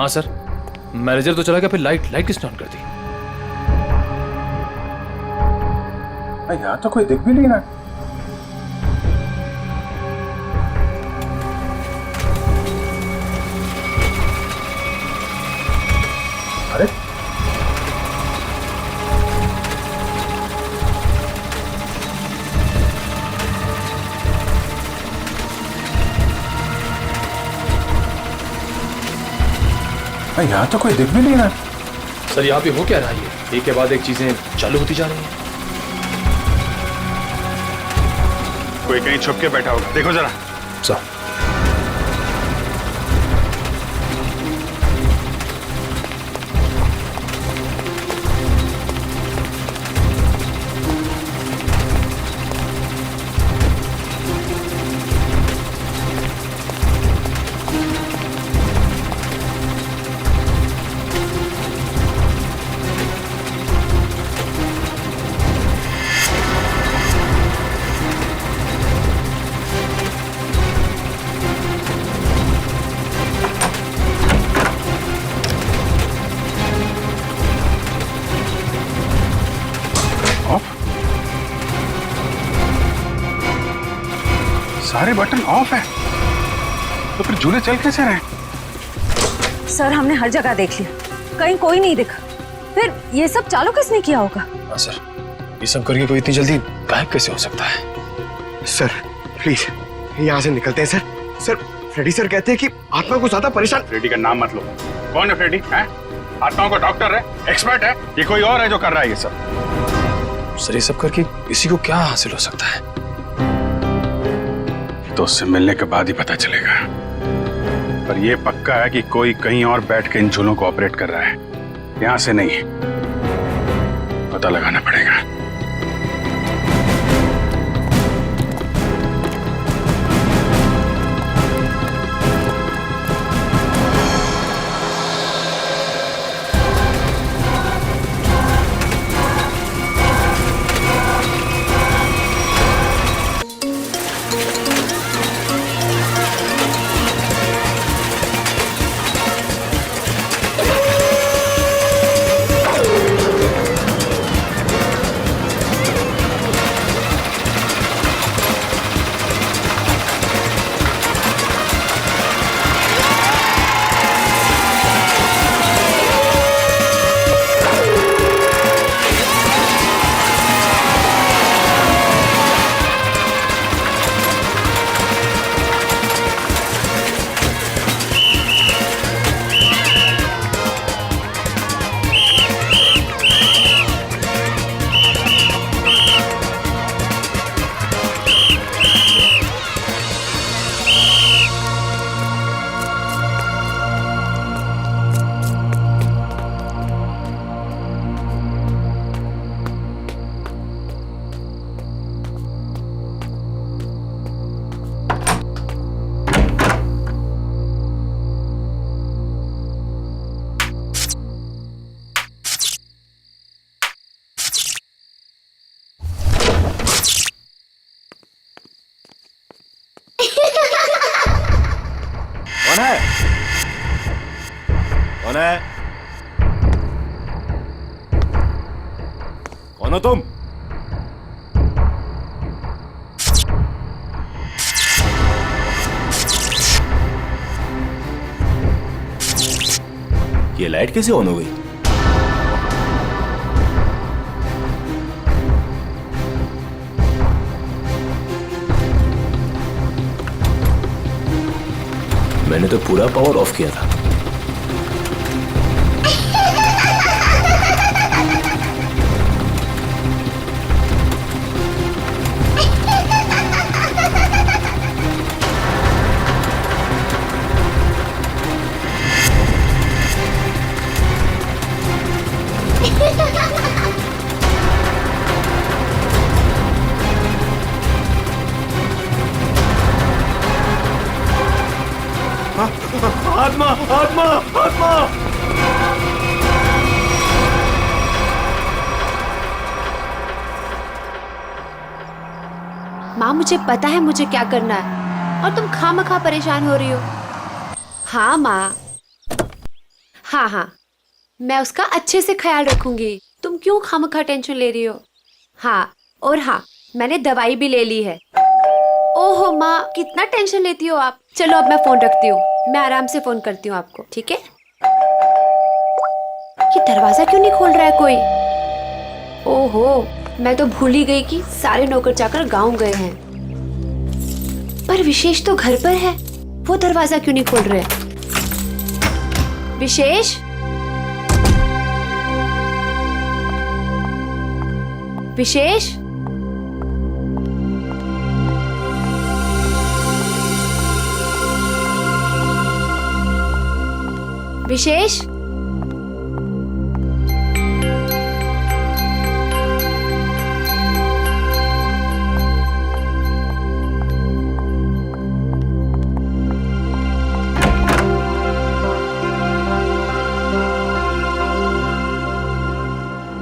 हाँ sir, manager तो चला गया, फिर लाइट किसने ऑन कर दी? यहाँ तो कोई दिख भी नहीं रहा। अरे यहाँ तो कोई दिख भी नहीं रहा। सर यहाँ पे हो क्या रहा है? एक के बाद एक चीजें चालू होती जा रही हैं। कोई कहीं छुप के बैठा होगा, देखो जरा। सर सारे बटन ऑफ है, तो फिर झूले चल कैसे रहे? सर हमने हर जगह देख लिया, कहीं कोई नहीं दिखा। फिर ये सब चालू किसने किया होगा? हाँ सर, ये सब करके कोई इतनी जल्दी गायब कैसे हो सकता है? सर प्लीज यहाँ से निकलते हैं सर। सर फ्रेडी सर कहते हैं कि आत्मा को ज्यादा परेशान। फ्रेडी का नाम मत लो। कौन है फ्रेडी? है आत्माओं का डॉक्टर है, एक्सपर्ट है, ये कोई और है जो कर रहा है ये सब? सर ये सब करके किसी को क्या हासिल हो सकता है? तो उससे मिलने के बाद ही पता चलेगा। पर यह पक्का है कि कोई कहीं और बैठ के इन झूलों को ऑपरेट कर रहा है, यहां से नहीं। पता लगाना पड़ेगा। कौन है? कौन हो तुम? ये लाइट कैसे ऑन हो गई? मैंने तो पूरा पावर ऑफ किया था। आत्मा आत्मा आत्मा! माँ मुझे पता है मुझे क्या करना है और तुम खामखा परेशान हो रही हो। हाँ माँ, हाँ हाँ, मैं उसका अच्छे से ख्याल रखूंगी। तुम क्यों खामखा टेंशन ले रही हो? हाँ, और हाँ, मैंने दवाई भी ले ली है। ओहो माँ, कितना टेंशन लेती हो आप। चलो अब मैं फोन रखती हूँ, मैं आराम से फोन करती हूँ आपको, ठीक है? ये दरवाजा क्यों नहीं खोल रहा है कोई? ओहो, मैं तो भूल ही गई कि सारे नौकर चाकर गांव गए हैं। पर विशेष तो घर पर है, वो दरवाजा क्यों नहीं खोल रहे? विशेष, विशेष, विशेष,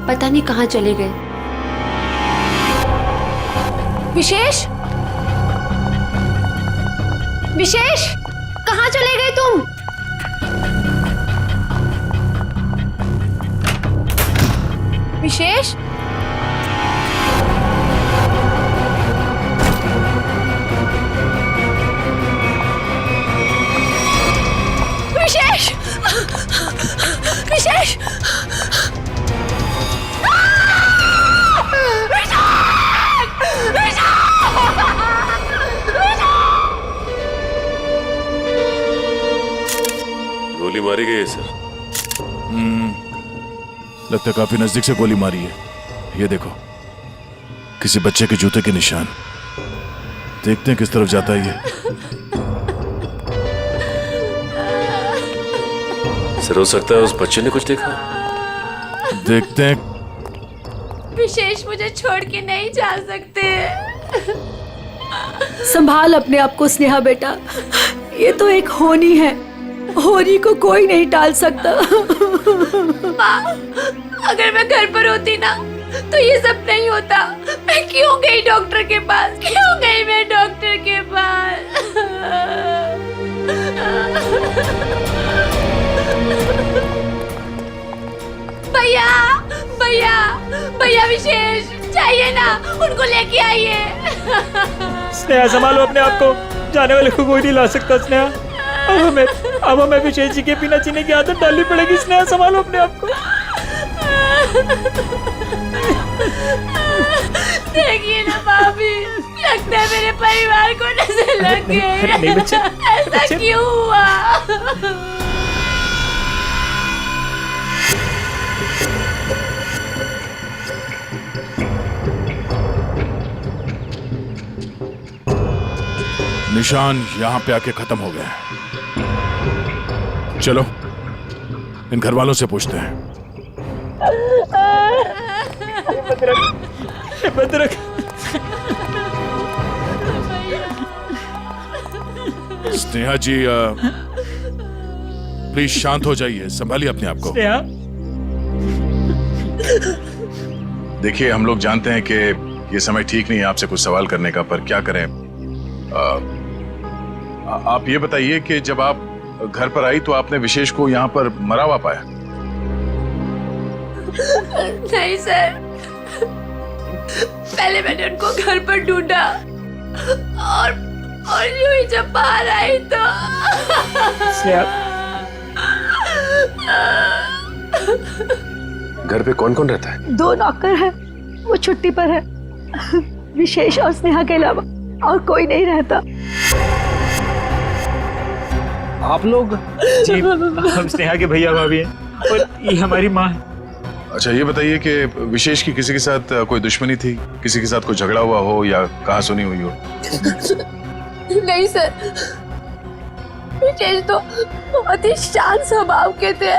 पता नहीं कहाँ चले गए। विशेष, विशेष, कहाँ चले गए तुम? विशेष, विशेष, विशेष, गोली मारी गई है सर। लगता है काफी नजदीक से गोली मारी है। ये देखो, किसी बच्चे के जूते के निशान। देखते हैं किस तरफ जाता है ये। सर, हो सकता है उस बच्चे ने कुछ देखा। देखते हैं। विशेष, मुझे छोड़ के नहीं जा सकते। संभाल अपने आप को स्नेहा बेटा, ये तो एक होनी है, होनी को कोई नहीं टाल सकता। माँ, अगर मैं घर पर होती ना तो ये सब नहीं होता। मैं क्यों गई डॉक्टर के पास? क्यों गई मैं डॉक्टर के पास? भैया, भैया, भैया, विशेष चाहिए ना, उनको लेके आइए। स्नेहा, संभालो अपने आप को, जाने वाले को कोई नहीं ला सकता। स्नेहा, अब हमें विशेष जी के बिना जीने की आदत डालनी पड़ेगी। स्नेहा, संभालो अपने आप को। देखिए ना भाभी, लगता है मेरे परिवार को नजर लग गई। नहीं बच्चा, ऐसा क्यों हुआ? निशान यहां पे आके खत्म हो गए। चलो इन घर वालों से पूछते हैं। भद्रक, स्नेहा जी, प्लीज शांत हो जाइए, संभालिए अपने आप को। स्नेहा, देखिए, हम लोग जानते हैं कि ये समय ठीक नहीं है आपसे कुछ सवाल करने का, पर क्या करें। आप ये बताइए कि जब आप घर पर आई तो आपने विशेष को यहाँ पर मरा हुआ पाया? नहीं सर, पहले मैंने उनको घर पर ढूंढा और यूं ही जब बाहर आई तो घर पे कौन कौन रहता है? 2 नौकर है, वो छुट्टी पर है। विशेष और स्नेहा के अलावा और कोई नहीं रहता। आप लोग? जी, हम स्नेहा के भैया भाभी हैं और ये हमारी माँ है। अच्छा, ये बताइए कि विशेष की किसी के साथ कोई दुश्मनी थी, किसी के साथ कोई झगड़ा हुआ हो या कहाँ सुनी हुई हो? नहीं सर, विशेष तो बहुत ही शांत स्वभाव के थे,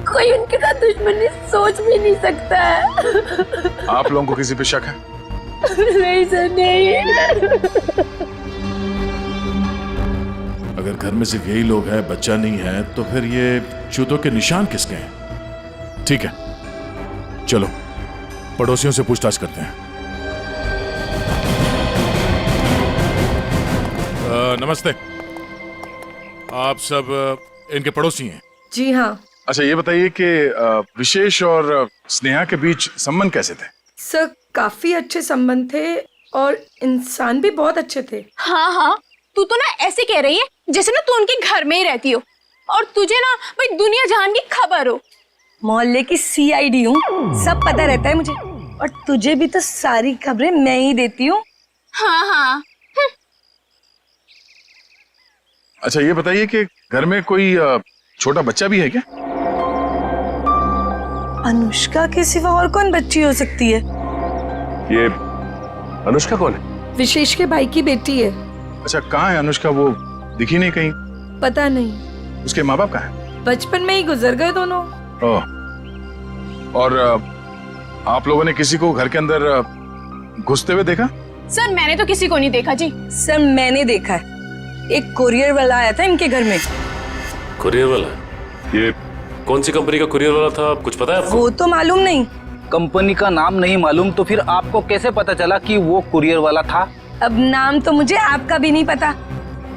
कोई उनके साथ दुश्मनी सोच भी नहीं सकता है। आप लोगों को किसी पे शक है? नहीं सर, नहीं। अगर घर में सिर्फ यही लोग हैं, बच्चा नहीं है, तो फिर ये जूतों के निशान किसके हैं? ठीक है, चलो पड़ोसियों से पूछताछ करते हैं। नमस्ते, आप सब इनके पड़ोसी हैं? जी हाँ अच्छा ये बताइए कि विशेष और स्नेहा के बीच संबंध कैसे थे? सर, काफी अच्छे संबंध थे और इंसान भी बहुत अच्छे थे। हाँ हाँ, तू तो ना ऐसे कह रही है जैसे ना तू उनके घर में ही रहती हो और तुझे ना भाई दुनिया जहान की खबर हो। मोहल्ले की CID हूँ, सब पता रहता है मुझे। और तुझे भी तो सारी खबरें मैं ही देती हूँ। हाँ हाँ। अच्छा ये बताइए कि घर में कोई छोटा बच्चा भी है क्या? अनुष्का के सिवा और कौन बच्ची हो सकती है? ये अनुष्का कौन है? विशेष के भाई की बेटी है। अच्छा कहाँ है अनुष्का? वो दिखी नहीं कहीं। पता नहीं, उसके माँ बाप कहाँ हैं? बचपन में ही गुजर गए दोनों। ओह, और आप लोगों ने किसी को घर के अंदर घुसते हुए देखा? सर मैंने तो किसी को नहीं देखा जी। सर मैंने देखा है, एक कुरियर वाला आया था इनके घर में। कुरियर वाला? ये कौन सी कंपनी का कुरियर वाला था, कुछ पता है आपको? वो तो मालूम नहीं। कंपनी का नाम नहीं मालूम तो फिर आपको कैसे पता चला कि वो कुरियर वाला था? अब नाम तो मुझे आपका भी नहीं पता,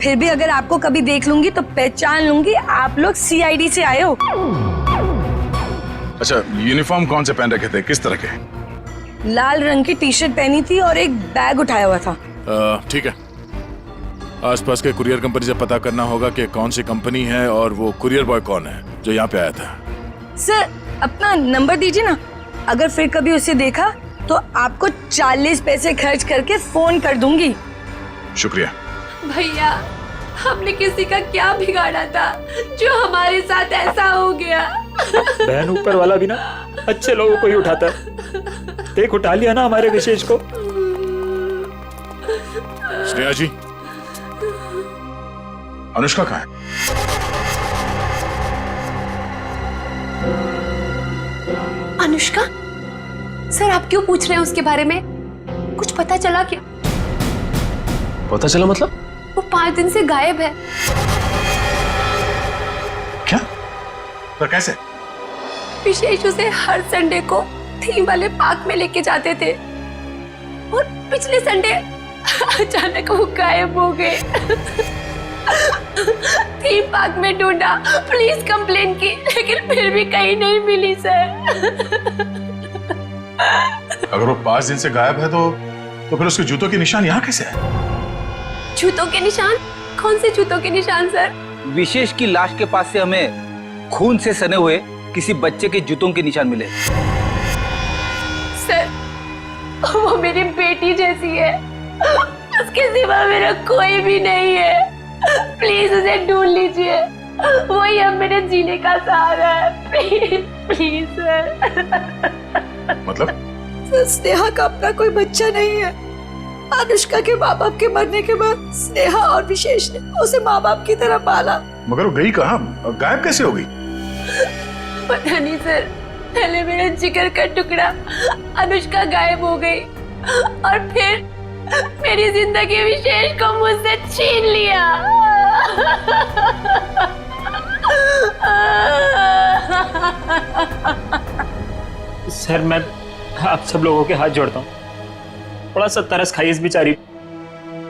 फिर भी अगर आपको कभी देख लूंगी तो पहचान लूंगी आप लोग CID से आए हो। अच्छा यूनिफॉर्म कौन से पहन रखे थे, किस तरह के? लाल रंग की टी-शर्ट पहनी थी और एक बैग उठाया हुआ था। ठीक है, आसपास के कुरियर कंपनी से पता करना होगा कि कौन सी कंपनी है और वो कुरियर बॉय कौन है जो यहाँ पे आया था। सर अपना नंबर दीजिए ना, अगर फिर कभी उसे देखा तो आपको 40 पैसे खर्च करके फोन कर दूंगी। शुक्रिया। भैया, हमने किसी का क्या बिगाड़ा था जो हमारे साथ ऐसा हो गया? बहन ऊपर वाला भी ना अच्छे लोगों को ही उठाता है। देख उठा लिया ना हमारे विशेष को। स्नेहा जी, अनुष्का कहाँ है? अनुष्का? सर आप क्यों पूछ रहे हैं उसके बारे में? कुछ पता चला क्या? पता चला मतलब? वो 5 दिन से गायब है। क्या? पर कैसे? विशेष उसे हर संडे को थीम वाले पार्क में लेके जाते थे और पिछले संडे अचानक वो गायब हो गए। थीम पार्क में ढूंढा, पुलिस कंप्लेन की, लेकिन फिर भी कहीं नहीं मिली सर। अगर वो 5 दिन से गायब है तो फिर उसके जूतों के निशान यहाँ कैसे है? जूतों के निशान? कौन से जूतों के निशान सर? विशेष की लाश के पास से हमें खून से सने हुए किसी बच्चे के जूतों के निशान मिले। सर वो मेरी बेटी जैसी है, उसके सिवा मेरा कोई भी नहीं है। प्लीज उसे ढूंढ लीजिए, वही अब मेरे जीने का सहारा है। Please please sir. मतलब? स्नेहा का अपना कोई बच्चा नहीं है। अनुष्का के माँ बाप के मरने के बाद स्नेहा और विशेष ने उसे माँ बाप की तरह पाला। मगर वो गई कहाँ? गायब कैसे हो गई? पता नहीं सर, पहले मेरा जिगर का टुकड़ा अनुष्का गायब हो गई और फिर मेरी जिंदगी विशेष को मुझसे छीन लिया। सर मैं आप सब लोगों के हाथ जोड़ता हूँ, थोड़ा सा तरस खाइए इस बेचारी।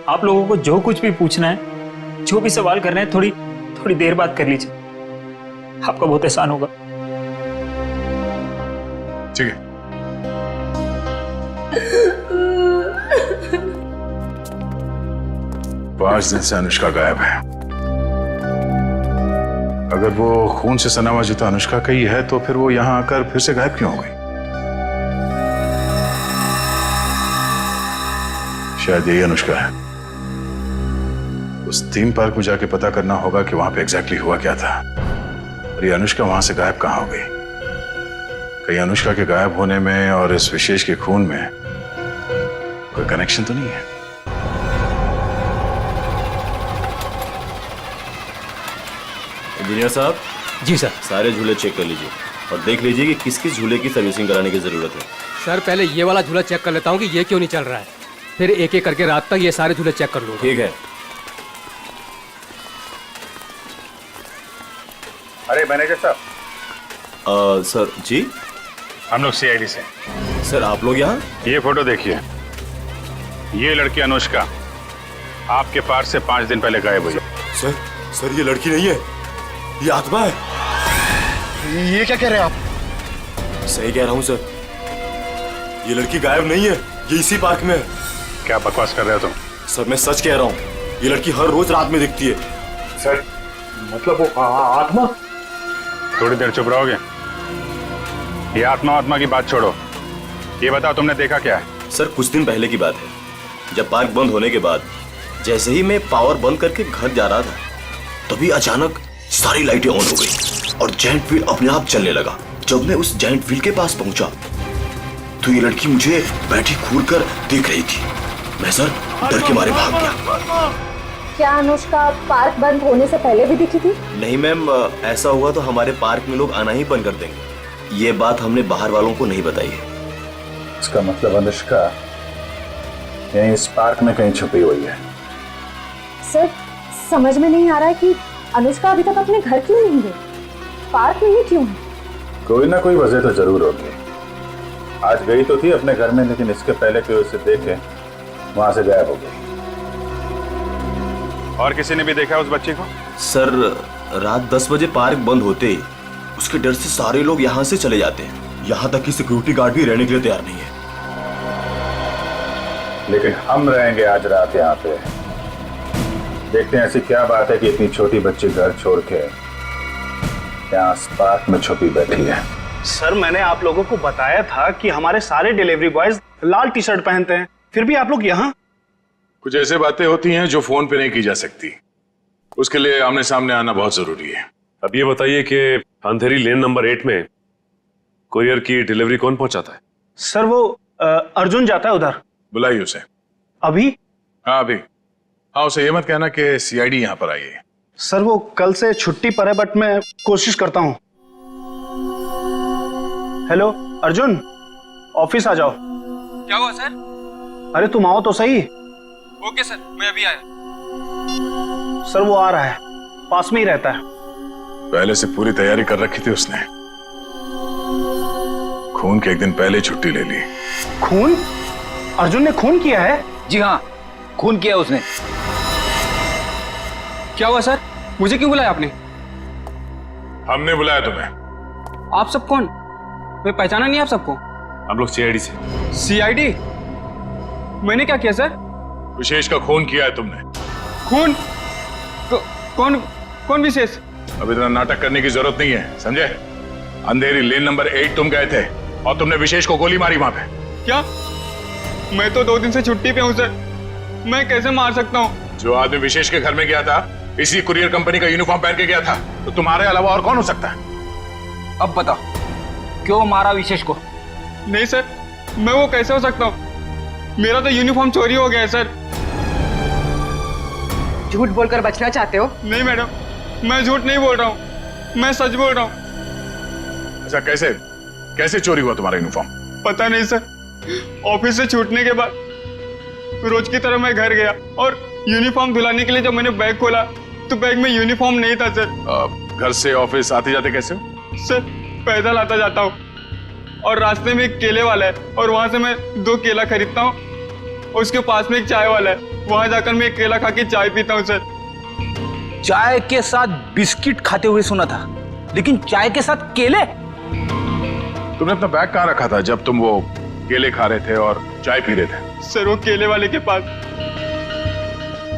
आप लोगों को जो कुछ भी पूछना है, जो भी सवाल करना है, थोड़ी देर बाद कर लीजिए, आपका बहुत एहसान होगा। ठीक है। पांच दिन से अनुष्का गायब है। अगर वो खून से सना हुआ जूता अनुष्का का ही है तो फिर वो यहाँ आकर फिर से गायब क्यों हो गई? शायद यही अनुष्का है। उस थीम पार्क में जाके पता करना होगा कि वहां पे एग्जैक्टली हुआ क्या था और ये अनुष्का वहां से गायब कहाँ हो गई। कहीं अनुष्का के गायब होने में और इस विशेष के खून में कोई कनेक्शन तो नहीं है? इंजीनियर साहब। जी सर। सारे झूले चेक कर लीजिए और देख लीजिए कि किस किस झूले की सर्विसिंग कराने की जरूरत है। सर पहले ये वाला झूला चेक कर लेता हूँ कि ये क्यों नहीं चल रहा है, फिर एक एक करके रात तक ये सारे झूले चेक कर लूंगा। ठीक है। अरे मैनेजर साहब। सर जी, हम लोग CID से। सर आप लोग यहाँ? ये फोटो देखिए, ये लड़की अनुष्का आपके पार्क से 5 दिन पहले गायब हुई। सर ये लड़की नहीं है, ये आत्मा है। ये क्या कह रहे हैं आप? सही कह रहा हूँ सर, ये लड़की गायब नहीं है, ये इसी पार्क में है। क्या बकवास कर रहे हो तुम? सर मैं सच कह रहा हूँ, ये लड़की हर रोज रात में दिखती है। सर मतलब वो आत्मा? थोड़ी देर चुप रहोगे? ये आत्मा की बात छोड़ो, ये बताओ तुमने देखा क्या है? सर कुछ दिन पहले की बात है, जब पार्क बंद होने के बाद जैसे ही मैं पावर बंद करके घर जा रहा था, तभी अचानक सारी लाइटें ऑन हो गई और जायंट व्हील अपने आप चलने लगा। जब मैं उस जायंट व्हील के पास पहुंचा तो ये लड़की मुझे बैठी घूर कर देख रही थी। मैं सर डर के मारे भाग गया। क्या अनुष्का पार्क बंद होने से पहले भी दिखी थी? नहीं मैम, ऐसा हुआ तो हमारे पार्क में लोग आना ही बंद कर देंगे। ये बात हमने बाहर वालों को नहीं बताई है। इसका मतलब अनुष्का यहीं इस पार्क में कहीं छुपी हुई है। सर समझ में नहीं आ रहा है कि अनुष्का अभी तक अपने घर क्यों नहीं गई, पार्क में ही क्यों है? कोई ना कोई वजह तो जरूर होगी। आज गई तो थी अपने घर में, लेकिन इसके पहले कोई उसे देखे वहां से गायब हो गई। और किसी ने भी देखा उस बच्ची को? सर रात 10 बजे पार्क बंद होते ही उसके डर से सारे लोग यहाँ से चले जाते हैं, यहाँ तक कि सिक्योरिटी गार्ड भी रहने के लिए तैयार नहीं है। लेकिन हम रहेंगे आज रात यहाँ पे। देखते हैं ऐसी क्या बात है कि इतनी छोटी बच्ची घर छोड़ के यहाँ पार्क में छुपी बैठी है। सर मैंने आप लोगों को बताया था कि हमारे सारे डिलीवरी बॉयज लाल टी शर्ट पहनते हैं, फिर भी आप लोग यहाँ। कुछ ऐसे बातें होती हैं जो फोन पे नहीं की जा सकती, उसके लिए आमने सामने आना बहुत जरूरी है। अब ये बताइए कि अंधेरी लेन नंबर 8 में कोरियर की डिलीवरी कौन पहुंचाता है? सर वो अर्जुन जाता है उधर। बुलाइए उसे। अभी? हाँ अभी। हाँ उसे ये मत कहना कि सीआईडी यहाँ पर आई है। सर वो कल से छुट्टी पर है, बट मैं कोशिश करता हूँ। हेलो अर्जुन, ऑफिस आ जाओ। क्या हुआ सर? अरे तुम आओ तो सही। ओके सर, मैं अभी आया। सर वो आ रहा है, पास में ही रहता है। पहले से पूरी तैयारी कर रखी थी उसने। खून के एक दिन पहले छुट्टी ले ली। खून? अर्जुन ने खून किया है? जी हाँ, खून किया उसने। क्या हुआ सर? मुझे क्यों बुलाया आपने? हमने बुलाया तुम्हें। आप सब कौन? मैं पहचाना नहीं आप सबको। हम लोग सीआईडी से। सीआईडी? मैंने क्या किया सर? विशेष का खून किया है तुमने। खून? कौन कौन विशेष? अब इतना नाटक करने की जरूरत नहीं है, समझे? अंधेरी लेन नंबर 8 तुम गए थे और तुमने विशेष को गोली मारी वहां पे। क्या? मैं तो 2 दिन से छुट्टी पे हूँ सर, मैं कैसे मार सकता हूँ? जो आदमी विशेष के घर में गया था इसी कुरियर कंपनी का यूनिफॉर्म पहन के गया था, तो तुम्हारे अलावा और कौन हो सकता है? अब बताओ क्यों मारा विशेष को? नहीं सर, मैं वो कैसे हो सकता हूँ? मेरा तो यूनिफॉर्म चोरी हो गया है सर। झूठ बोलकर बचना चाहते हो? नहीं मैडम, मैं झूठ नहीं बोल रहा हूँ, मैं सच बोल रहा हूँ। अच्छा कैसे चोरी हुआ तुम्हारा यूनिफॉर्म? पता नहीं सर, ऑफिस से छूटने के बाद रोज की तरह मैं घर गया और यूनिफॉर्म धुलाने के लिए जब मैंने बैग खोला तो बैग में यूनिफॉर्म नहीं था सर। घर से ऑफिस आते जाते कैसे हो? सर पैदल आता जाता हूँ और रास्ते में एक केले वाला है और वहां से मैं 2 केला खरीदता हूँ, उसके पास में एक चाय वाला है, वहां जाकर मैं एक केला खा के चाय पीता हूँ सर। चाय के साथ बिस्किट खाते हुए सुना था, लेकिन चाय के साथ केले? तुमने अपना बैग कहाँ रखा था जब तुम वो केले खा रहे थे और चाय पी रहे थे? सर वो केले वाले के पास।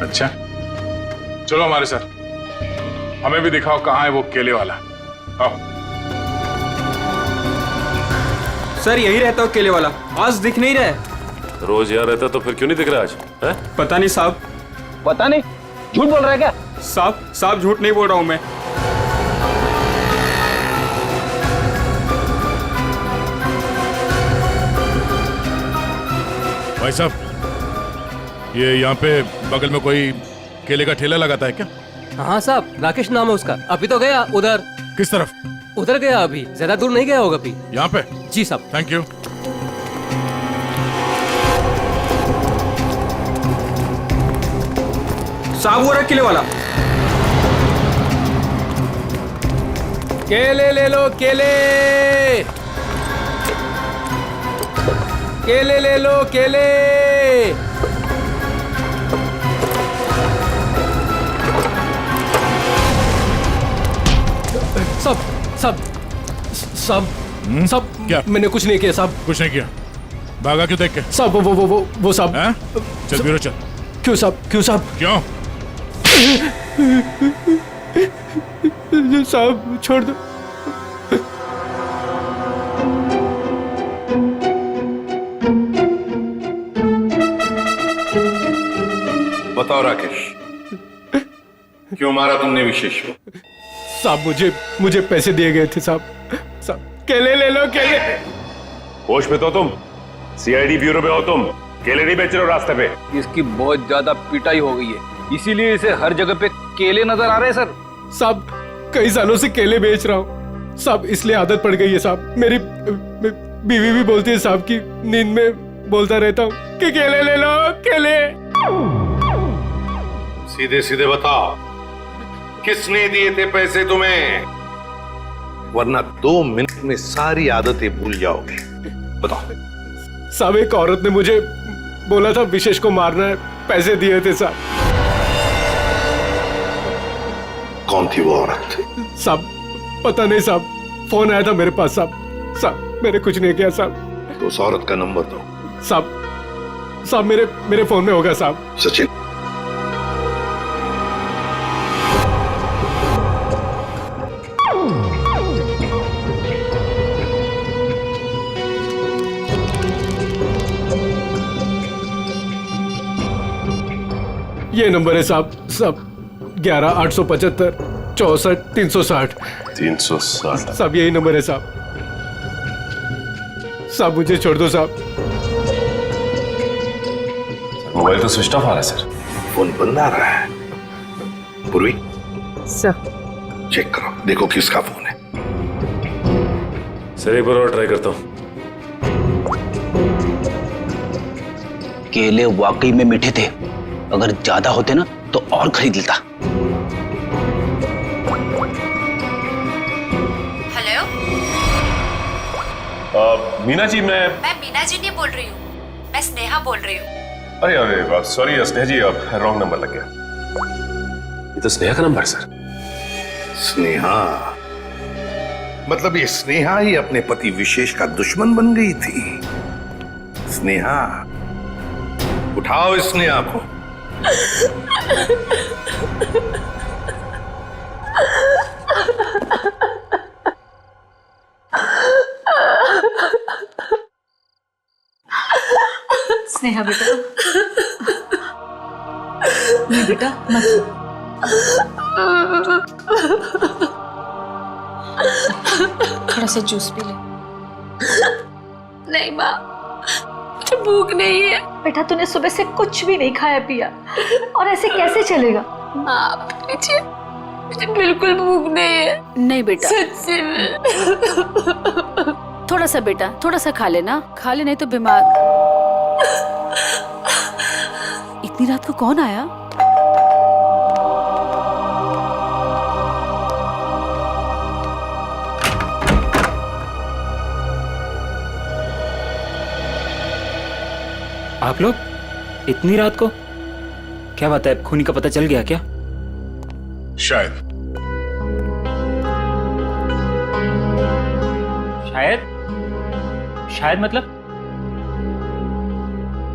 अच्छा चलो हमारे साथ, हमें भी दिखाओ कहाँ है वो केले वाला। आओ। सर यही रहता हूँ केले वाला, आज दिख नहीं रहा है। रोज यहाँ रहता तो फिर क्यों नहीं दिख रहा आज? है? पता नहीं साहब। पता नहीं? झूठ बोल रहा है क्या? साहब झूठ नहीं बोल रहा हूँ मैं। भाई साहब, ये यहाँ पे बगल में कोई केले का ठेला लगाता है क्या? हाँ साहब, राकेश नाम है उसका। अभी तो गया उधर। किस तरफ? उधर गया, अभी ज्यादा दूर नहीं गया होगा अभी। यहाँ पे? जी साहब। Thank you. साहब वो रहा केले वाला। केले ले लो, केले केले ले लो, केले। सब साहब क्या? मैंने कुछ नहीं किया साहब। कुछ नहीं किया? भागा क्यों देख के? साहब वो साहब। चल ब्यूरो चल। क्यों साहब? क्यों साहब? क्यों? साहब छोड़ दो। बताओ राकेश, क्यों मारा तुमने विशेष को? साहब मुझे पैसे दिए गए थे साहब। साहब केले ले लो, केले। होश में तो तुम सीआईडी ब्यूरो में हो, तुम केले नहीं बेच रहे हो रास्ते पे? इसकी बहुत ज्यादा पिटाई हो गई है, इसीलिए इसे हर जगह पे केले नजर आ रहे हैं सर। साहब कई सालों से केले बेच रहा हूँ साहब, इसलिए आदत पड़ गई है साहब। मेरी बीवी भी बोलती है साहब की नींद में बोलता रहता हूँ कि केले ले लो, केले। सीधे सीधे बताओ, किसने दिए थे पैसे तुम्हें? वरना 2 मिनट में सारी आदतें भूल जाओगे। बताओ। साहब एक औरत ने मुझे बोला था विशेष को मारना है, पैसे दिए थे साहब। कौन थी वो औरत? साहब पता नहीं साहब, फोन आया था मेरे पास साहब। साहब मैंने कुछ नहीं किया साहब। तो उस औरत का नंबर दो। साहब मेरे फोन में होगा साहब। सचिन, ये नंबर है साहब। 11-875 64 360 360। साहब यही नंबर है साहब। साहब मुझे छोड़ दो साहब। मोबाइल तो स्विच ऑफ आ रहा है सर। फोन बंद आ रहा है। पूर्वी सर चेक करो, देखो किसका फोन है। सर एक बार और ट्राई करता हूँ। केले वाकई में मीठे थे, अगर ज्यादा होते ना तो और खरीद लेता। हेलो, मीना जी, मैं मीना जी नहीं बोल रही हूँ, मैं स्नेहा बोल रही हूँ। अरे सॉरी स्नेहा जी, अब रॉन्ग नंबर लग गया। ये तो स्नेहा का नंबर है सर। स्नेहा? मतलब ये स्नेहा ही अपने पति विशेष का दुश्मन बन गई थी। स्नेहा, उठाओ इस स्नेहा को। स्नेहा बेटा, नहीं बेटा मत। थोड़ा सा जूस पी ले। नहीं माँ, मुझे भूख नहीं है। बेटा तूने सुबह से कुछ भी नहीं खाया पिया, और ऐसे कैसे चलेगा? माँ मुझे बिल्कुल भूख नहीं है। नहीं बेटा, सच्ची में। थोड़ा सा बेटा, थोड़ा सा खा लेना, खा ले नहीं तो बीमार। इतनी रात को कौन आया? आप लोग इतनी रात को? क्या बात है, खूनी का पता चल गया क्या? शायद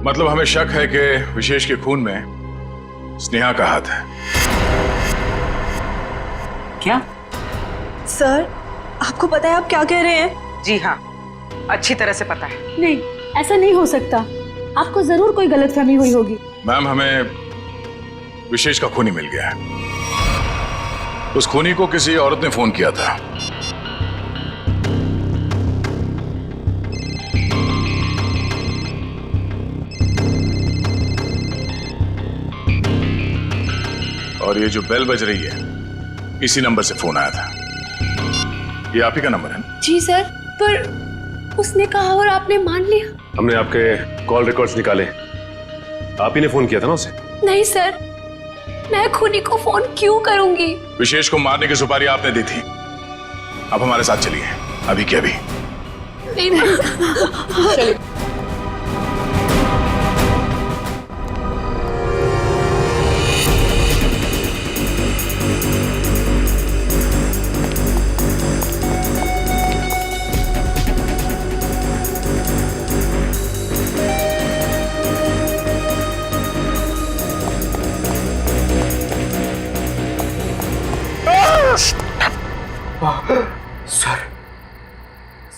मतलब हमें शक है कि विशेष के खून में स्नेहा का हाथ है। क्या? सर आपको पता है आप क्या कह रहे हैं? जी हाँ, अच्छी तरह से पता है। नहीं, ऐसा नहीं हो सकता। आपको जरूर कोई गलतफहमी हुई होगी। मैम, हमें विशेष का खूनी मिल गया है। उस खूनी को किसी औरत ने फोन किया था। और ये जो बेल बज रही है, इसी नंबर से फोन आया था। ये आप ही का नंबर है? जी सर, पर उसने कहा और आपने मान लिया। हमने आपके कॉल रिकॉर्ड्स निकाले, आप ही ने फोन किया था ना उसे? नहीं सर, मैं खूनी को फोन क्यों करूंगी? विशेष को मारने की सुपारी आपने दी थी। अब हमारे साथ चलिए, अभी के अभी। नहीं।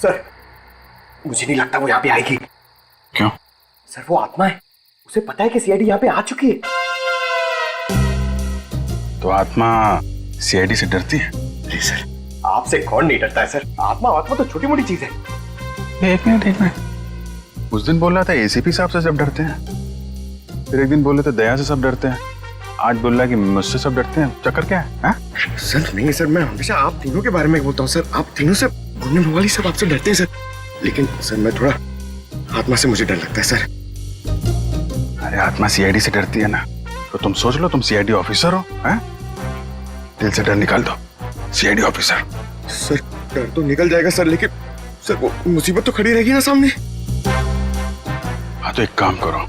सर मुझे नहीं लगता वो यहाँ पे आएगी। क्यों? सर वो आत्मा है, उसे पता है कि सीआईडी यहाँ पे आ चुकी है। तो आत्मा सीआईडी से डरती है? अरे सर आपसे कौन नहीं डरता है सर, आत्मा तो छोटी मोटी चीज है। एक मिनट, उस दिन बोल रहा था एसीपी साहब से सब डरते हैं, फिर एक दिन बोले थे दया से सब डरते हैं, आज बोल रहा है कि मुझसे सब डरते हैं। चक्कर क्या है? सर नहीं सर, मैं हमेशा आप तीनों के बारे में बोलता हूँ सर, आप तीनों से बोलने वाली सब आपसे डरते हैं सर, लेकिन सर मैं थोड़ा आत्मा से मुझे डर लगता है सर। अरे आत्मा सीआईडी से डरती है ना, तो तुम सोच लो तुम सीआईडी ऑफिसर हो, हैं? दिल से डर निकाल दो, सीआईडी ऑफिसर। सर डर तो निकल जाएगा सर, लेकिन सर वो मुसीबत तो खड़ी रहेगी ना सामने। हाँ तो एक काम करो,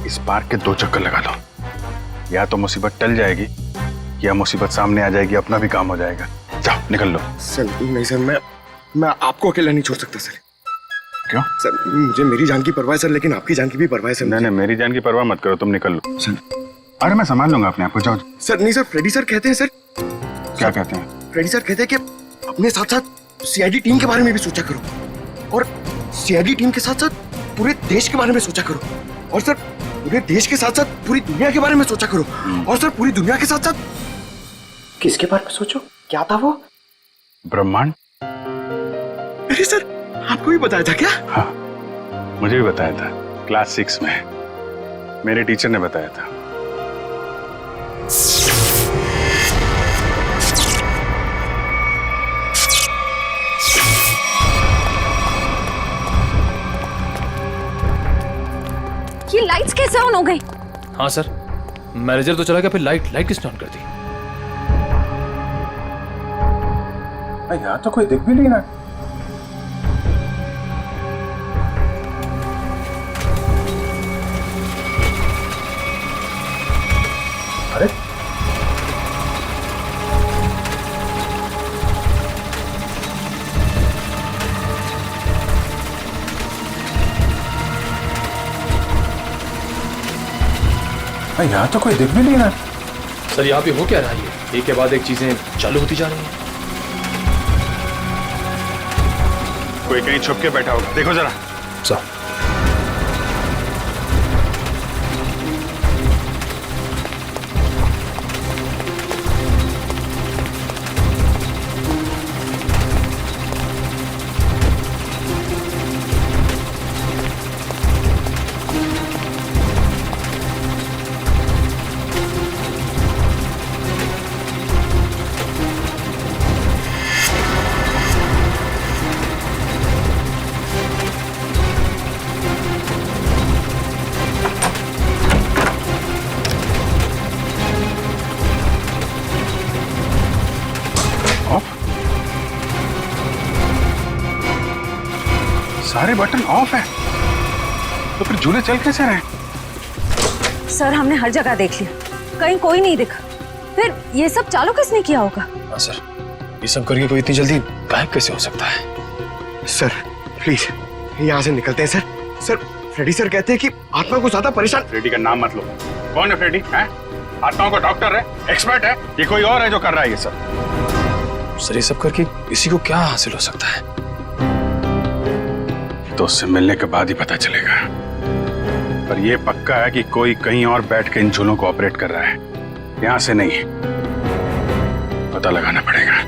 इस पार्क के 2 चक्कर लगा लो, या तो मुसीबत टल जाएगी या मुसीबत सामने आ जाएगी, अपना भी काम हो जाएगा। जाओ निकल लो। सर नहीं सर, मैं आपको अकेला नहीं छोड़ सकता सर। क्यों? सर मुझे मेरी जान की परवाह है सर, लेकिन आपकी जान की भी परवाह है सर। नहीं मेरी जान की परवाह मत करो, तुम निकल लो। सर अरे मैं संभाल लूंगा अपने आप को, जाओ। सर नहीं सर, फ्रेडी सर कहते हैं सर। क्या कहते हैं? फ्रेडी सर कहते हैं कि अपने साथ साथ सीआईडी टीम के बारे में भी सोचा करो, और सीआईडी टीम के साथ साथ पूरे देश के बारे में सोचा करो, और सर पूरे देश के साथ साथ पूरी दुनिया के बारे में सोचा करो, और सर पूरी दुनिया के साथ साथ किसके बारे में सोचो? क्या था वो? ब्रह्मांड। अरे सर आपको भी बताया था क्या? हाँ मुझे भी बताया था, क्लास 6 में मेरे टीचर ने बताया था। ये लाइट्स कैसे ऑन हो गई? हाँ सर, मैनेजर तो चला गया, फिर लाइट किसने ऑन कर दी? यहाँ तो कोई दिख भी नहीं रहा। अरे यहाँ तो कोई दिख भी नहीं रहा। सर यहाँ पे हो क्या रहा है? एक के बाद एक चीजें चालू होती जा रही हैं। कोई कहीं छुप के बैठा होगा, देखो जरा। सर सारे बटन ऑफ है, तो फिर झूले चल कैसे रहे? सर हमने हर जगह देख लिया, कहीं कोई नहीं दिखा, फिर ये सब चालू किसने किया होगा? हाँ सर, ये सब करके कोई इतनी जल्दी गायब कैसे हो सकता है? सर प्लीज यहाँ से निकलते हैं सर। सर फ्रेडी सर कहते हैं कि आत्मा को ज्यादा परेशान। फ्रेडी का नाम मत लो। कौन है फ्रेडी? हैं? आत्माओं का डॉक्टर है, एक्सपर्ट है, ये कोई और है जो कर रहा है ये सब? सर ये सब करके किसी को क्या हासिल हो सकता है? तो उससे मिलने के बाद ही पता चलेगा, पर यह पक्का है कि कोई कहीं और बैठ के इन झूलों को ऑपरेट कर रहा है, यहां से नहीं। पता लगाना पड़ेगा।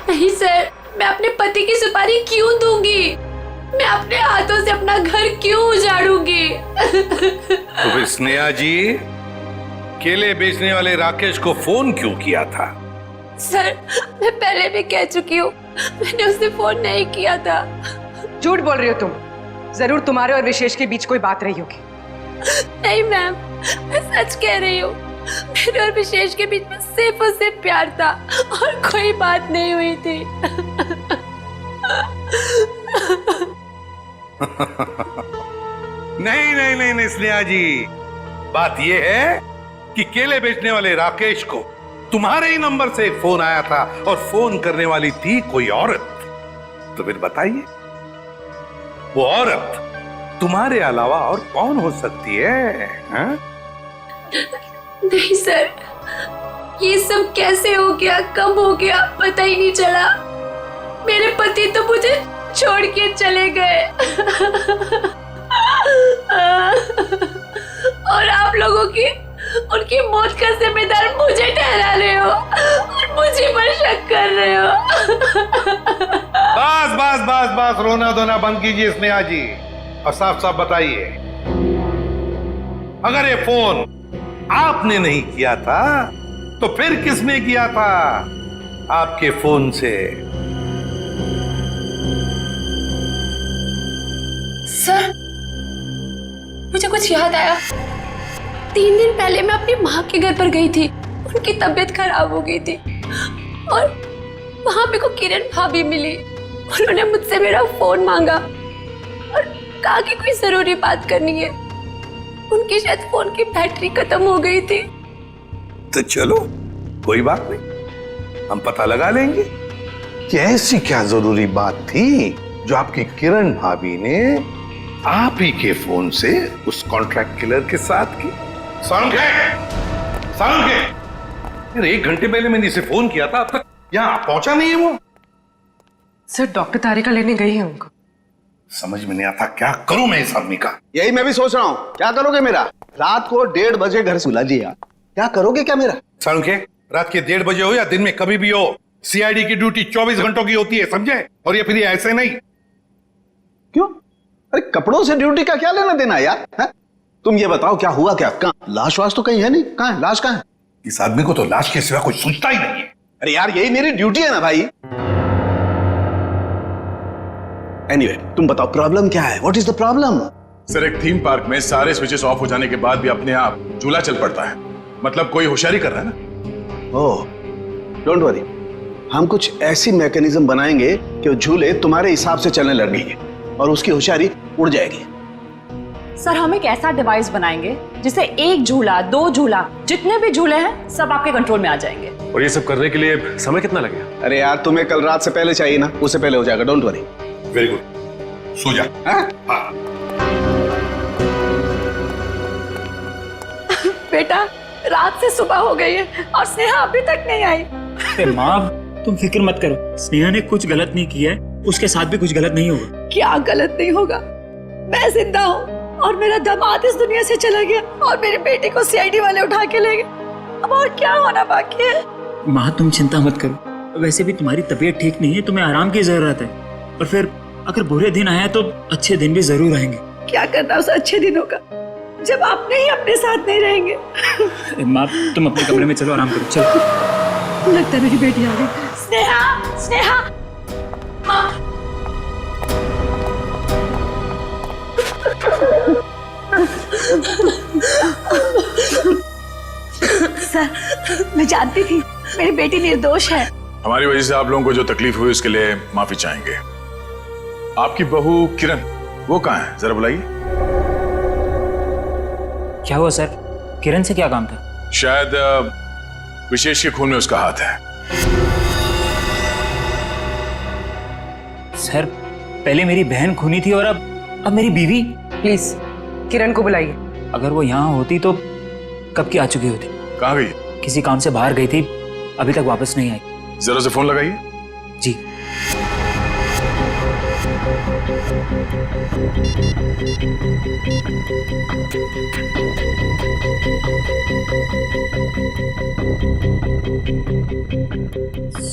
नहीं सर, मैं अपने पति की सुपारी क्यों दूंगी? मैं अपने हाथों से अपना घर क्यों उजाड़ूंगी? तो फिर स्नेहा जी केले बेचने वाले राकेश को फोन क्यों किया था? सर मैं पहले भी कह चुकी हूँ, मैंने उसे फोन नहीं किया था। झूठ बोल रही हो तुम, जरूर तुम्हारे और विशेष के बीच कोई बात रही होगी। नहीं मैम, मैं सच कह रही हूँ, मेरे और विशेष के बीच में सिर्फ और सिर्फ प्यार था और कोई बात नहीं हुई थी। नहीं स्नेहा जी, बात यह है कि केले बेचने वाले राकेश को तुम्हारे ही नंबर से एक फोन आया था और फोन करने वाली थी कोई औरत। तो फिर बताइए, वो औरत तुम्हारे अलावा और कौन हो सकती है? हा? नहीं सर, ये सब कैसे हो गया, कब हो गया, पता ही नहीं चला। मेरे पति तो मुझे छोड़ के चले गए और आप लोगों की उनकी मौत का जिम्मेदार मुझे ठहरा रहे हो और मुझे पर शक कर रहे हो। बस बस बस बस, रोना धोना बंद कीजिए स्नेहा जी, और साफ साफ बताइए, अगर ये फोन आपने नहीं किया था तो फिर किसने किया था आपके फोन से? सर, मुझे कुछ याद आया। 3 दिन पहले मैं अपनी माँ के घर पर गई थी, उनकी तबीयत खराब हो गई थी और वहां मेरे को किरण भाभी मिली। उन्होंने मुझसे मेरा फोन मांगा और कहा कि कोई जरूरी बात करनी है। उनकी शायद फोन की बैटरी खत्म हो गई थी। तो चलो कोई बात नहीं, हम पता लगा लेंगे कि ऐसी क्या जरूरी बात थी जो आपकी किरण भाभी ने आप ही के फोन से उस कॉन्ट्रैक्ट किलर के साथ की। सारुण यार, 1 घंटे पहले मैंने इसे फोन किया था, अब तक यहाँ पहुंचा नहीं है वो। सर, डॉक्टर तारिका लेने गई है उनको। समझ में नहीं आता क्या करूं मैं इस आदमी का। यही मैं भी सोच रहा हूँ, क्या करोगे मेरा? रात को 1:30 बजे घर से बुला लिया, क्या करोगे क्या मेरा? सारुण रात के 1:30 बजे हो या दिन में कभी भी हो, सीआईडी की ड्यूटी 24 घंटों की होती है, समझे? और ये फिर ये ऐसे नहीं। क्यों? अरे कपड़ों से ड्यूटी का क्या लेना देना यार? है? तुम ये बताओ, क्या हुआ क्या? कहाँ लाश वाश तो कहीं है नहीं, कहाँ है लाश? कहाँ है? इस आदमी को तो लाश के सिवा कोई सोचता ही नहीं है। अरे यार, यही मेरी ड्यूटी है ना भाई। एनीवे, तुम बताओ प्रॉब्लम क्या है? What is the problem? Sir, एक थीम पार्क में सारे स्विचेस ऑफ हो जाने के बाद भी अपने आप झूला चल पड़ता है। मतलब कोई होशियारी कर रहा है ना। ओह, डोंट वरी, हम कुछ ऐसी मैकेनिज्म बनाएंगे कि वो झूले तुम्हारे हिसाब से चलने लगेंगे और उसकी होशियारी उड़ जाएगी। सर, हम एक ऐसा डिवाइस बनाएंगे जिससे 1 झूला, 2 झूला, जितने भी झूले हैं सब आपके कंट्रोल में आ जाएंगे। और ये सब करने के लिए समय कितना लगेगा? अरे यार, तुम्हें कल रात से पहले चाहिए ना, उससे पहले हो जाएगा, डोंट वरी। वेरी गुड, सो जा। हाँ। बेटा, रात से सुबह हो गई है और स्नेहा अभी तक नहीं आई। अरे माँ, तुम फिक्र मत करो, स्नेहा ने कुछ गलत नहीं किया है, उसके साथ भी कुछ गलत नहीं होगा। क्या गलत नहीं होगा? मैं जिंदा हूँ और मेरा दामाद इस दुनिया से चला गया और मेरे बेटे को सीआईडी वाले उठा के ले गए। अब और क्या होना बाकी है? माँ, तुम चिंता मत करो, वैसे भी तुम्हारी तबीयत ठीक नहीं है, तुम्हें आराम की जरूरत है। और फिर अगर बुरे दिन आए तो अच्छे दिन भी जरूर आएंगे। क्या करना उस अच्छे दिनों का जब आपने ही अपने साथ नहीं रहेंगे। माँ, तुम अपने कमरे में चलो, आराम करो, चलो। लगता है मेरी बेटी आ गई। स्नेहा, स्नेहा, माँ। सर, मैं जानती थी मेरी बेटी निर्दोष है। हमारी वजह से आप लोगों को जो तकलीफ हुई उसके लिए माफी चाहेंगे। आपकी बहू किरण, वो कहाँ है? जरा बुलाइए। क्या हुआ सर? किरण से क्या काम था? शायद विशेष के खून में उसका हाथ है। सर, पहले मेरी बहन खूनी थी और अब मेरी बीवी। प्लीज किरण को बुलाइए। अगर वो यहाँ होती तो कब की आ चुकी होती। कहाँ गई? किसी काम से बाहर गई थी, अभी तक वापस नहीं आई। जरा से फोन लगाइए। जी।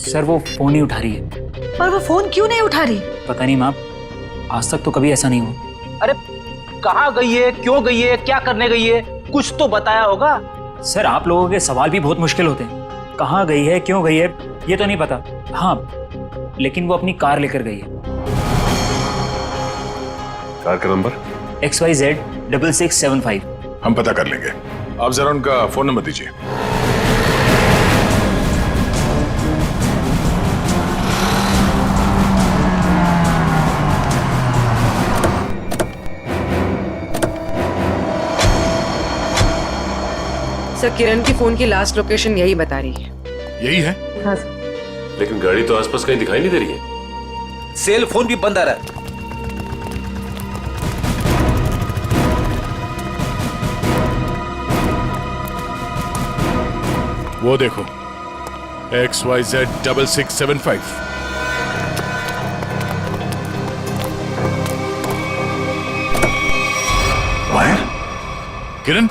सर, वो फोन नहीं उठा रही है। पर वो फोन क्यों नहीं उठा रही? पता नहीं माँ, आज तक तो कभी ऐसा नहीं हुआ। अरे कहाँ गई है, क्यों गई है, क्या करने गई है, कुछ तो बताया होगा। सर, आप लोगों के सवाल भी बहुत मुश्किल होते हैं। कहाँ गई है, क्यों गई है, ये तो नहीं पता। हाँ, लेकिन वो अपनी कार लेकर गई है। कार का नंबर? XYZ 6675। हम पता कर लेंगे, आप जरा उनका फोन नंबर दीजिए। सर, किरण की फोन की लास्ट लोकेशन यही बता रही है। यही है? हाँ लेकिन गाड़ी तो आसपास कहीं दिखाई नहीं दे रही है। सेल फोन भी बंद आ रहा है। वो देखो, XYZ6675। वायर? किरण?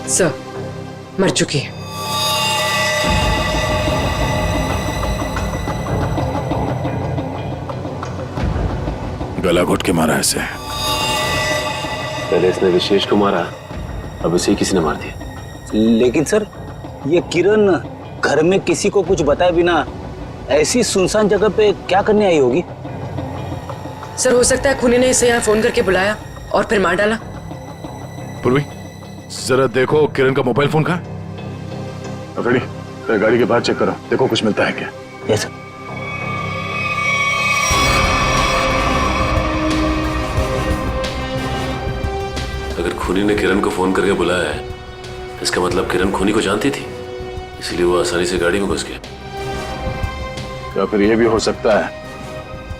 सर, मर चुकी है। गला घोट के मारा ऐसे। पहले इसने विशेष को मारा, अब इसे किसी ने मार दिया। लेकिन सर, ये किरण घर में किसी को कुछ बताए बिना ऐसी सुनसान जगह पे क्या करने आई होगी? सर, हो सकता है खूनी ने इसे यहाँ फोन करके बुलाया और फिर मार डाला। पूर्वी, जरा देखो किरण का मोबाइल फोन कहाँ? अफरीदी, गाड़ी के बाहर चेक करो, देखो कुछ मिलता है क्या? Yes sir. अगर खूनी ने किरण को फोन करके बुलाया है, इसका मतलब किरण खूनी को जानती थी, इसलिए वो आसानी से गाड़ी में घुस गया। या फिर यह भी हो सकता है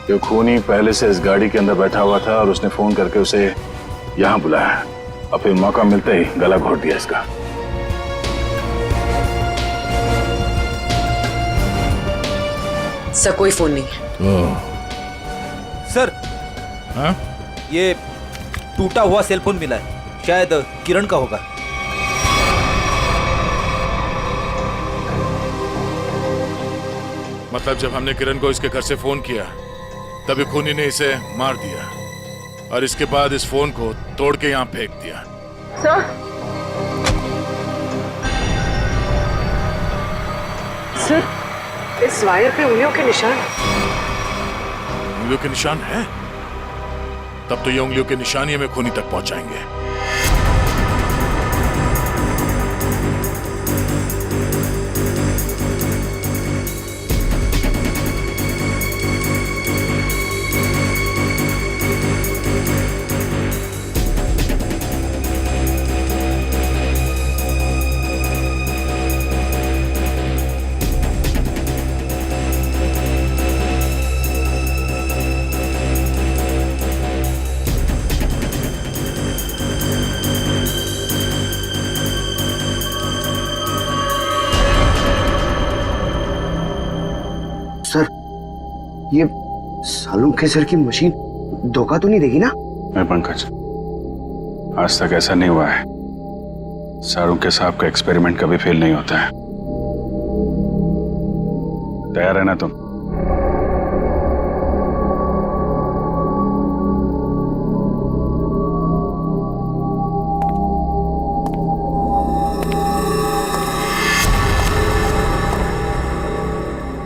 कि खूनी पहले से इस गाड़ी के अंदर बैठा हुआ था और उसने फोन करके उसे यहां बुलाया और फिर मौका मिलते ही गला घोट दिया इसका। सर, कोई फोन नहीं है। सर, हाँ? ये टूटा हुआ सेल फोन मिला है, शायद किरण का होगा। मतलब जब हमने किरण को इसके घर से फोन किया तभी खूनी ने इसे मार दिया और इसके बाद इस फोन को तोड़ के यहां फेंक दिया। सर, इस वायर पे उंगलियों के निशान। उंगलियों के निशान है? तब तो ये उंगलियों के निशान ही हमें खूनी तक पहुंचाएंगे। सर, ये सालू के सर की मशीन धोखा तो नहीं देगी ना? नहीं पंकज, आज तक ऐसा नहीं हुआ है। सारू के साहब का एक्सपेरिमेंट कभी फेल नहीं होता है। तैयार है ना तुम?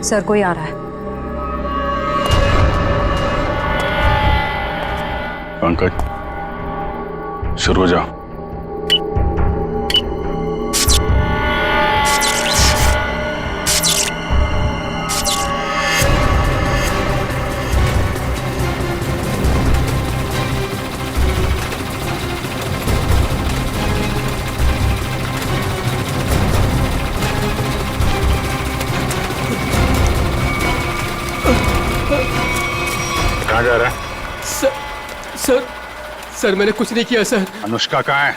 सर, कोई आ रहा है। पंकज, शुरू हो जाओ। कहाँ जा रहा है? सर, मैंने कुछ नहीं किया सर। अनुष्का कहाँ है?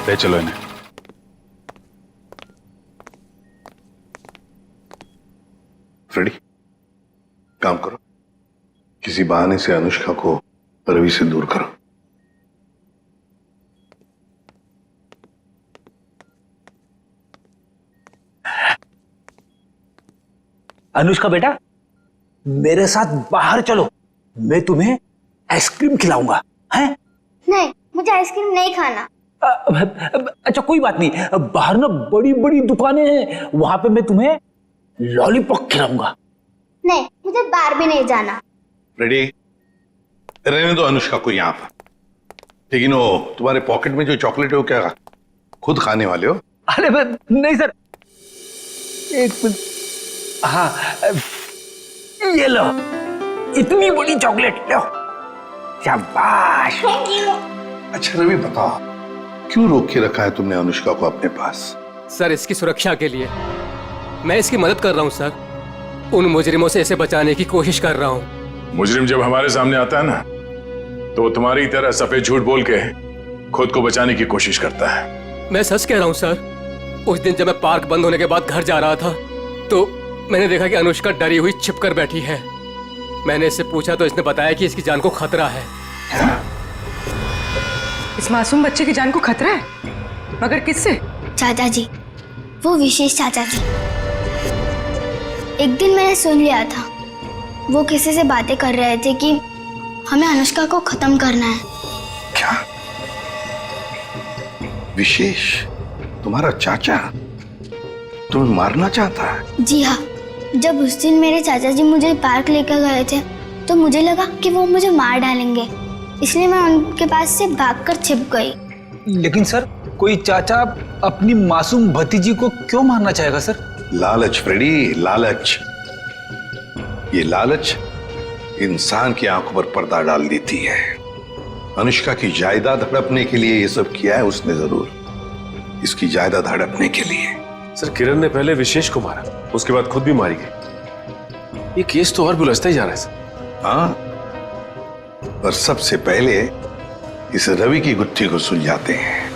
ले चलो इन्हें। फ्रेडी, काम करो, किसी बहाने से अनुष्का को रवि से दूर करो। अनुष्का बेटा, मेरे साथ बाहर चलो, मैं तुम्हें आइसक्रीम खिलाऊंगा। हैं? नहीं, मुझे आइसक्रीम नहीं खाना। अच्छा कोई बात नहीं, बाहर ना बड़ी बड़ी दुकानें हैं, वहां पे मैं तुम्हें लॉलीपॉप खिलाऊंगा। नहीं, मुझे बाहर भी नहीं जाना। रेडी? रहने दो अनुष्का को यहाँ पर। लेकिन वो तुम्हारे पॉकेट में जो चॉकलेट है वो क्या खुद खाने वाले हो? अरे नहीं सर, एक मिनट। हाँ ये लो, इतनी बड़ी चॉकलेट लो। शाबाश। अच्छा रवि बताओ, क्यों रोक के रखा है तुमने अनुष्का को अपने पास? सर इसकी सुरक्षा के लिए। मैं इसकी मदद कर रहा हूँ सर, उन मुजरिमों से इसे बचाने की कोशिश कर रहा हूँ। मुजरिम जब हमारे सामने आता है ना, तो वो तुम्हारी तरह सफेद झूठ बोल के खुद को बचाने की कोशिश करता है। मैं सच कह रहा हूँ सर। उस दिन जब मैं पार्क बंद होने के बाद घर जा रहा था, तो मैंने देखा कि अनुष्का डरी हुई छिपकर बैठी है। मैंने इससे पूछा तो इसने बताया कि इसकी जान को खतरा है। इस मासूम बच्चे की जान को खतरा है? मगर किससे? चाचा जी, वो विशेष चाचा जी। एक दिन मैंने सुन लिया था, वो किसी से बातें कर रहे थे कि हमें अनुष्का को खत्म करना है। क्या? विशेष तुम्हारा चाचा तुम्हें मारना चाहता है? जी हाँ, जब उस दिन मेरे चाचा जी मुझे पार्क लेकर गए थे तो मुझे लगा कि वो मुझे मार डालेंगे, इसलिए मैं उनके पास से भागकर छिप गई। लेकिन सर, कोई चाचा अपनी मासूम भतीजी को क्यों मारना चाहेगा सर? लालच फ्रेडी, लालच। ये लालच इंसान की आंखों पर पर्दा डाल देती है। अनुष्का की जायदाद हड़पने के लिए ये सब किया है उसने जरूर, इसकी जायदाद हड़पने के लिए। सर किरण ने पहले विशेष को मारा, उसके बाद खुद भी मारी गई। ये केस तो और बुलझता ही जा रहा है सर। हाँ, पर सबसे पहले इस रवि की गुत्थी को सुलझाते हैं।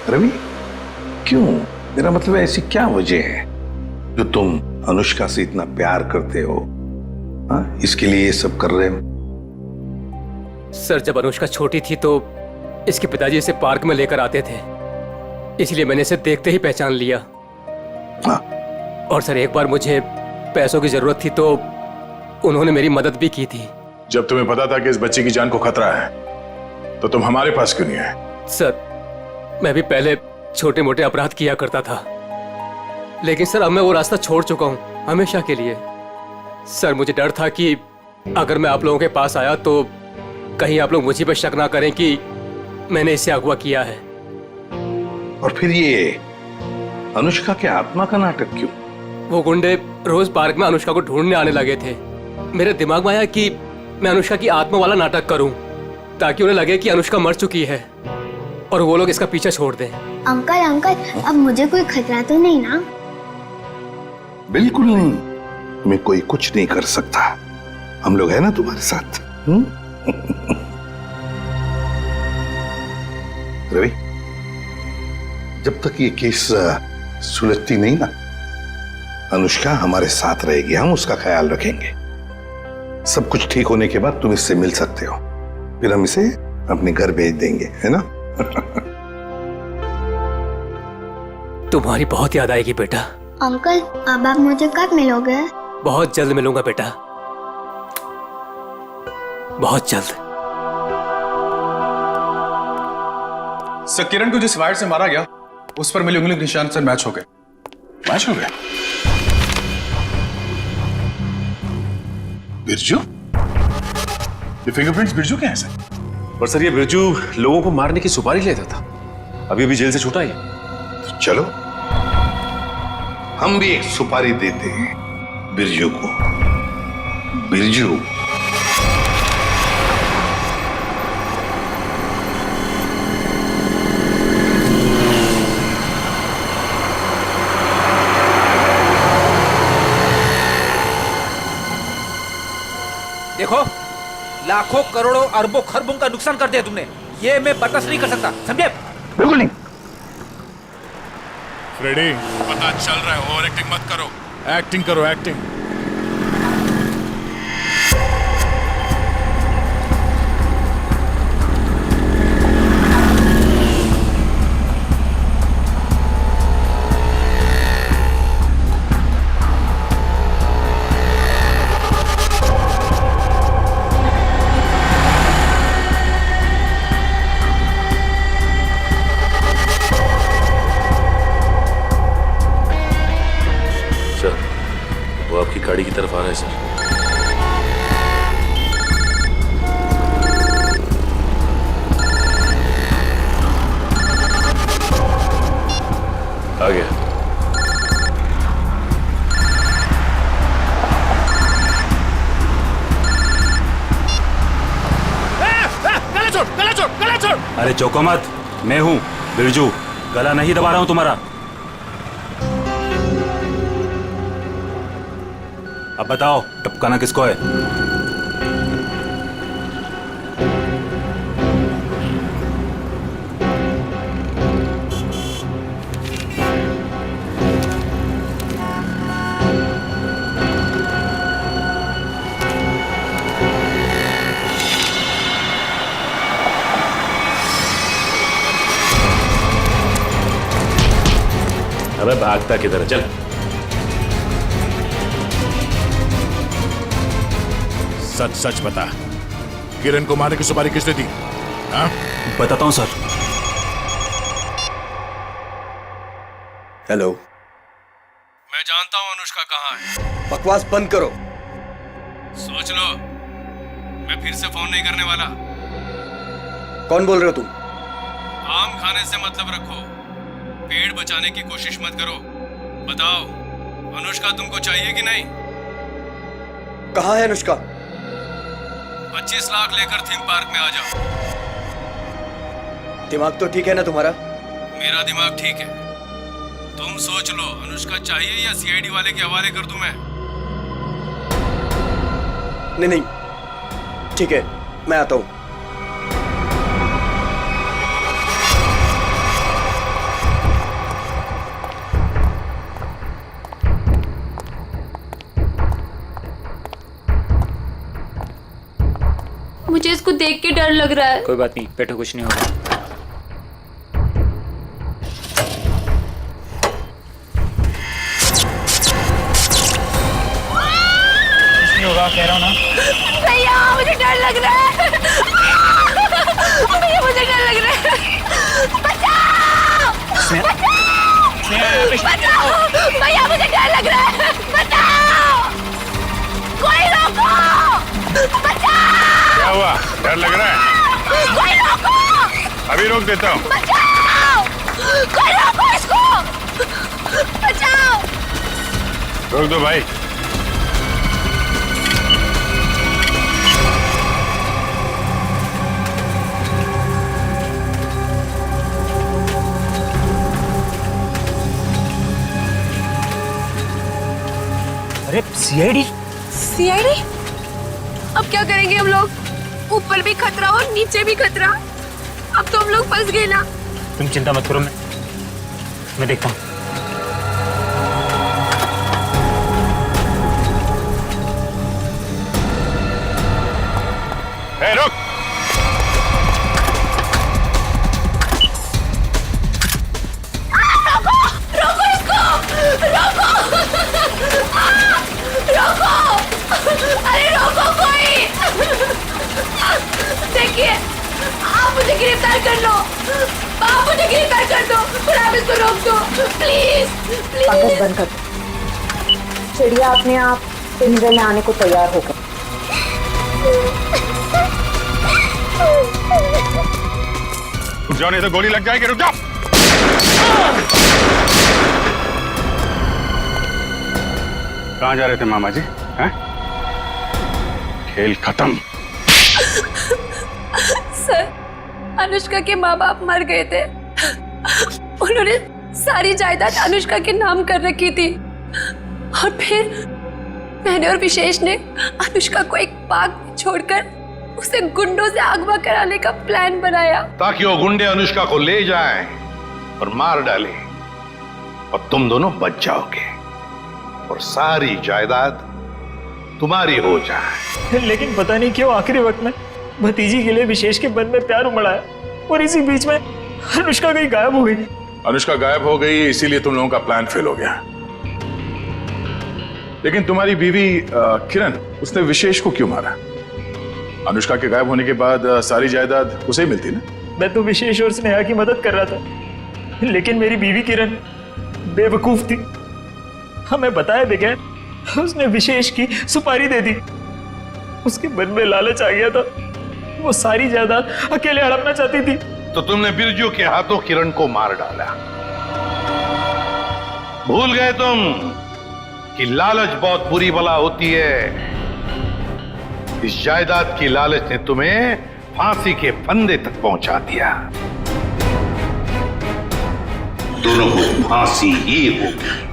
रवि, क्यों? मेरा मतलब है ऐसी क्या वजह है जो तुम अनुष्का से इतना प्यार करते हो? हाँ, इसके लिए ये सब कर रहे हो? सर जब अनुष्का छोटी थी तो इसके पिताजी इसे पार्क में लेकर आते थे, इसलिए मैंने इसे देखते ही पहचान लिया। हाँ। और सर एक बार मुझे पैसों की जरूरत थी तो उन्होंने मेरी मदद भी की थी। जब तुम्हें पता था कि इस बच्चे की जान को खतरा है, तो तुम हमारे पास क्यों नहीं आए? सर मैं भी पहले छोटे मोटे अपराध किया करता था, लेकिन सर अब मैं वो रास्ता छोड़ चुका हूँ हमेशा के लिए। सर मुझे डर था कि अगर मैं आप लोगों के पास आया तो कहीं आप लोग मुझे पर शक ना करें कि मैंने इसे अगवा किया है। और फिर ये अनुष्का के आत्मा का नाटक क्यों? वो गुंडे रोज पार्क में अनुष्का को ढूंढने आने लगे थे। मेरे दिमाग में आया कि मैं अनुष्का की आत्मा वाला नाटक करूं, ताकि उन्हें लगे कि अनुष्का मर चुकी है और वो लोग इसका पीछा छोड़ दें। अंकल अंकल, अब मुझे कोई खतरा तो नहीं ना? बिल्कुल नहीं, तुम्हें कोई कुछ नहीं कर सकता। हम लोग हैं ना तुम्हारे साथ। रवि, जब तक ये केस सुलझती नहीं ना, अनुष्का हमारे साथ रहेगी, हम उसका ख्याल रखेंगे। सब कुछ ठीक होने के बाद तुम इससे मिल सकते हो, फिर हम इसे अपने घर भेज देंगे, है ना? तुम्हारी बहुत याद आएगी बेटा। अंकल, अब आप मुझे कब मिलोगे? बहुत जल्द मिलूंगा बेटा, बहुत जल्द। सर किरण को जिस वायर से मारा गया उस पर मिले उंगली के निशान सर मैच हो गए। मैच हो गए? बिरजू? ये फिंगरप्रिंट्स बिरजू के हैं सर? पर सर ये बिरजू लोगों को मारने की सुपारी लेता था, अभी अभी जेल से छूटा है। चलो हम भी एक सुपारी देते हैं बिरजू को। बिरजू, देखो, लाखों करोड़ों अरबों खरबों का नुकसान कर दिया तुमने, ये मैं बर्दाश्त नहीं कर सकता, समझे? बिल्कुल नहीं। फ्रेडी, पता चल रहा है, ओवर एक्टिंग मत करो, एक्टिंग करो, एक्टिंग। सर, वो आपकी गाड़ी की तरफ आ रहा है सर। आ गया। गला छोड़। अरे चौको मत, मैं हूं बिरजू, गला नहीं दबा रहा हूं तुम्हारा। अब बताओ टपकाना किसको है? अबे भागता किधर? चल। सच सच बता, किरण को मारने की सुपारी किसने दी? हाँ? बताता हूं सर। हेलो। मैं जानता हूं अनुष्का कहाँ है। बकवास बंद करो। सोच लो, मैं फिर से फोन नहीं करने वाला। कौन बोल रहे हो तुम? आम खाने से मतलब रखो, पेड़ बचाने की कोशिश मत करो। बताओ, अनुष्का तुमको चाहिए कि नहीं? कहाँ है अनुष्का? 25 लाख लेकर थीम पार्क में आ जाओ। दिमाग तो ठीक है ना तुम्हारा? मेरा दिमाग ठीक है। तुम सोच लो, अनुष्का चाहिए या सीआईडी वाले के हवाले कर दूं मैं? नहीं, ठीक है, मैं आता हूं। मुझे इसको देख के डर लग रहा है। कोई बात नहीं, बैठो, कुछ नहीं होगा। कुछ नहीं होगा, कह रहा हूँ ना। भैया मुझे डर लग रहा है। भैया मुझे डर लग रहा है। बचाओ! बचाओ! भैया मुझे डर लग रहा है। बचाओ! कोई रोको! बचाओ! क्या हुआ? डर लग रहा है? कोई रोको! अभी रोक देता हूँ। बचाओ! कोई रोको इसको! बचाओ! रोक दो भाई। अरे सीआईडी? सीआईडी? अब क्या करेंगे हम लोग? ऊपर भी खतरा और नीचे भी खतरा। अब तो हम लोग फंस गए ना। तुम चिंता मत करो, मैं देखता हूँ। रुक! रोको! रोको इसको! रोको! रोको! अरे रोको कोई! देखिए, आप मुझे गिरफ्तार कर लो। आप मुझे गिरफ्तार कर दो और आप इसको रोक दो, प्लीज प्लीज। बंद कर दो। चिड़िया अपने आप पिंजरे में आने को तैयार हो गई। रुक जाओ, नहीं तो गोली लग जाएगी। रुक जाओ। कहाँ जा रहे थे मामा जी? हैं? खेल खत्म। सर, अनुष्का के माँ बाप मर गए थे। उन्होंने सारी जायदाद अनुष्का के नाम कर रखी थी और फिर मैंने और विशेष ने अनुष्का को एक पार्क में छोड़कर उसे गुंडों से अगवा कराने का प्लान बनाया, ताकि वो गुंडे अनुष्का को ले जाएं और मार डालें और तुम दोनों बच जाओगे और सारी जायदाद तुम्हारी हो जाए। लेकिन पता नहीं क्यों आखिरी वक्त में भतीजी के लिए विशेष के मन में प्यार उमड़ा है और इसी बीच में अनुष्का कहीं गायब हो गई। अनुष्का गायब हो गई, इसीलिए तुम लोगों का प्लान फेल हो गया। लेकिन तुम्हारी बीवी किरण, उसने विशेष को क्यों मारा? अनुष्का के गायब होने के बाद सारी जायदाद उसे ही मिलती ना। मैं तो विशेष और स्नेहा की मदद कर रहा था, लेकिन मेरी बीवी किरण बेवकूफ थी। हमें बताया बगैर उसने विशेष की सुपारी दे दी। उसके मन में लालच आ गया था, वो सारी जायदाद अकेले हड़पना चाहती थी। तो तुमने बिरजू के हाथों किरण को मार डाला। भूल गए तुम कि लालच बहुत बुरी बला होती है। इस जायदाद की लालच ने तुम्हें फांसी के फंदे तक पहुंचा दिया। दोनों को फांसी ही होगी।